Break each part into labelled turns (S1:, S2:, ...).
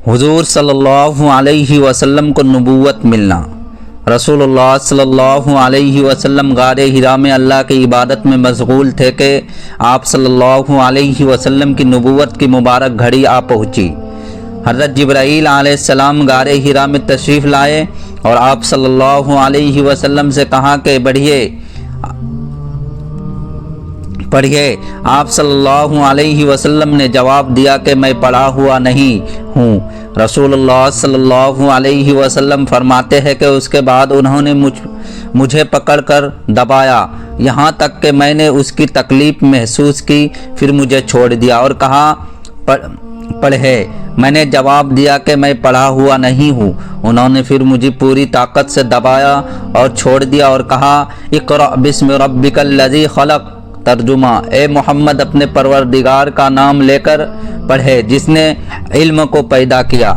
S1: حضور صلی اللہ علیہ وسلم کو نبوت ملنا۔ رسول اللہ صلی اللہ علیہ وسلم غار حرا میں اللہ کی عبادت میں مشغول تھے کہ آپ صلی اللہ علیہ وسلم کی نبوت کی مبارک گھڑی آ پہنچی۔ حضرت جبرائیل علیہ السلام غار حرا میں تشریف لائے اور آپ صلی اللہ علیہ وسلم سے کہا کہ پڑھیے۔ آپ صلی اللہ علیہ وسلم نے جواب دیا کہ میں پڑھا ہوا نہیں ہوں۔ رسول اللہ صلی اللہ علیہ وسلم فرماتے ہیں کہ اس کے بعد انہوں نے مجھے پکڑ کر دبایا یہاں تک کہ میں نے اس کی تکلیف محسوس کی، پھر مجھے چھوڑ دیا اور کہا پڑھے۔ میں نے جواب دیا کہ میں پڑھا ہوا نہیں ہوں۔ انہوں نے پھر مجھے پوری طاقت سے دبایا اور چھوڑ دیا اور کہا اقرأ بسم ربک الذی خلق۔ ترجمہ: اے محمد اپنے پروردگار کا نام لے کر پڑھے جس نے علم کو پیدا کیا۔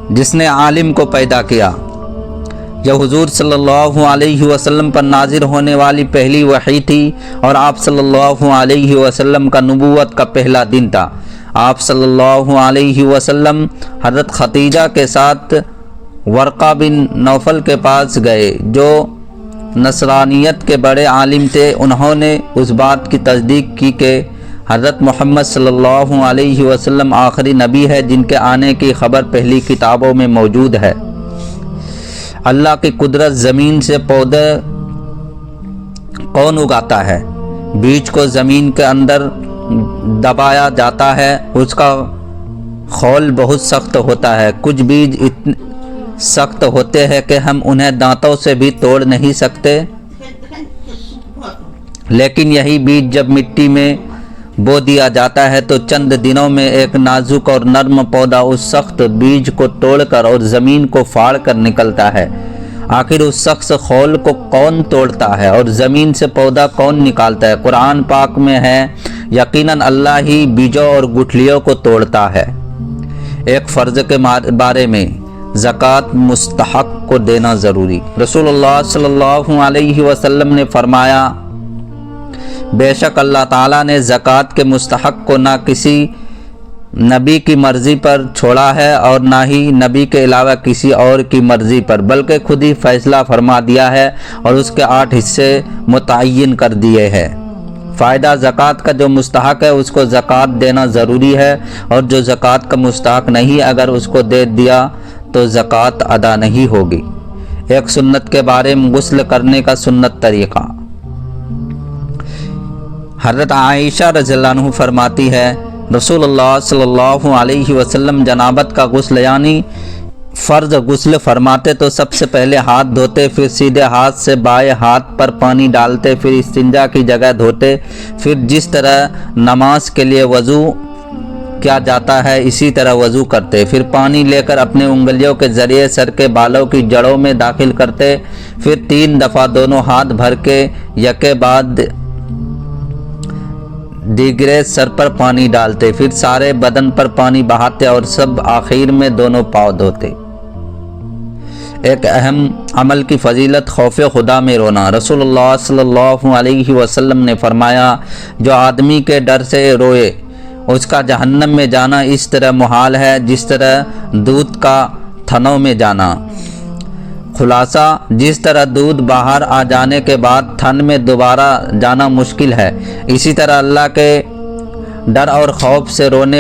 S1: جس نے عالم کو پیدا کیا۔ یہ حضور صلی اللہ علیہ وسلم پر نازل ہونے والی پہلی وحی تھی اور آپ صلی اللہ علیہ وسلم کا نبوت کا پہلا دن تھا۔ آپ صلی اللہ علیہ وسلم حضرت خدیجہ کے ساتھ ورقہ بن نوفل کے پاس گئے جو نصرانیت کے بڑے عالم تھے۔ انہوں نے اس بات کی تصدیق کی کہ حضرت محمد صلی اللہ علیہ وسلم آخری نبی ہے جن کے آنے کی خبر پہلی کتابوں میں موجود ہے۔ اللہ کی قدرت زمین سے پودے کون اگاتا ہے؟ بیج کو زمین کے اندر دبایا جاتا ہے، اس کا خول بہت سخت ہوتا ہے۔ کچھ بیج اتنے سخت ہوتے ہیں کہ ہم انہیں دانتوں سے بھی توڑ نہیں سکتے، لیکن یہی بیج جب مٹی میں بو دیا جاتا ہے تو چند دنوں میں ایک نازک اور نرم پودا اس سخت بیج کو توڑ کر اور زمین کو پھاڑ کر نکلتا ہے۔ آخر اس سخت خول کو کون توڑتا ہے اور زمین سے پودا کون نکالتا ہے؟ قرآن پاک میں ہے یقیناً اللہ ہی بیجوں اور گٹھلیوں کو توڑتا ہے۔ ایک فرض کے بارے میں زکوٰۃ مستحق کو دینا ضروری۔ رسول اللہ صلی اللہ علیہ وسلم نے فرمایا بے شک اللہ تعالیٰ نے زکوٰۃ کے مستحق کو نہ کسی نبی کی مرضی پر چھوڑا ہے اور نہ ہی نبی کے علاوہ کسی اور کی مرضی پر، بلکہ خود ہی فیصلہ فرما دیا ہے اور اس کے 8 حصے متعین کر دیے ہیں۔ فائدہ: زکوٰۃ کا جو مستحق ہے اس کو زکوٰۃ دینا ضروری ہے اور جو زکوٰۃ کا مستحق نہیں اگر اس کو دے دیا تو زکوٰۃ ادا نہیں ہوگی۔ ایک سنت کے بارے میں غسل کرنے کا سنت طریقہ۔ حضرت عائشہ رضی اللہ عنہ فرماتی ہے رسول اللہ صلی اللہ علیہ وسلم جنابت کا غسل یعنی فرض غسل فرماتے تو سب سے پہلے ہاتھ دھوتے، پھر سیدھے ہاتھ سے بائیں ہاتھ پر پانی ڈالتے، پھر استنجا کی جگہ دھوتے، پھر جس طرح نماز کے لیے وضو کیا جاتا ہے اسی طرح وضو کرتے، پھر پانی لے کر اپنے انگلیوں کے ذریعے سر کے بالوں کی جڑوں میں داخل کرتے، پھر 3 دفعہ دونوں ہاتھ بھر کے یکے بعد دیگرے سر پر پانی ڈالتے، پھر سارے بدن پر پانی بہاتے اور سب آخر میں دونوں پاؤں دھوتے۔ ایک اہم عمل کی فضیلت خوف خدا میں رونا۔ رسول اللہ صلی اللہ علیہ وسلم نے فرمایا جو آدمی کے ڈر سے روئے اس کا جہنم میں جانا اس طرح محال ہے جس طرح دودھ کا تھنوں میں جانا۔ خلاصہ: جس طرح دودھ باہر آ جانے کے بعد تھن میں دوبارہ جانا مشکل ہے، اسی طرح اللہ کے ڈر اور خوف سے رونے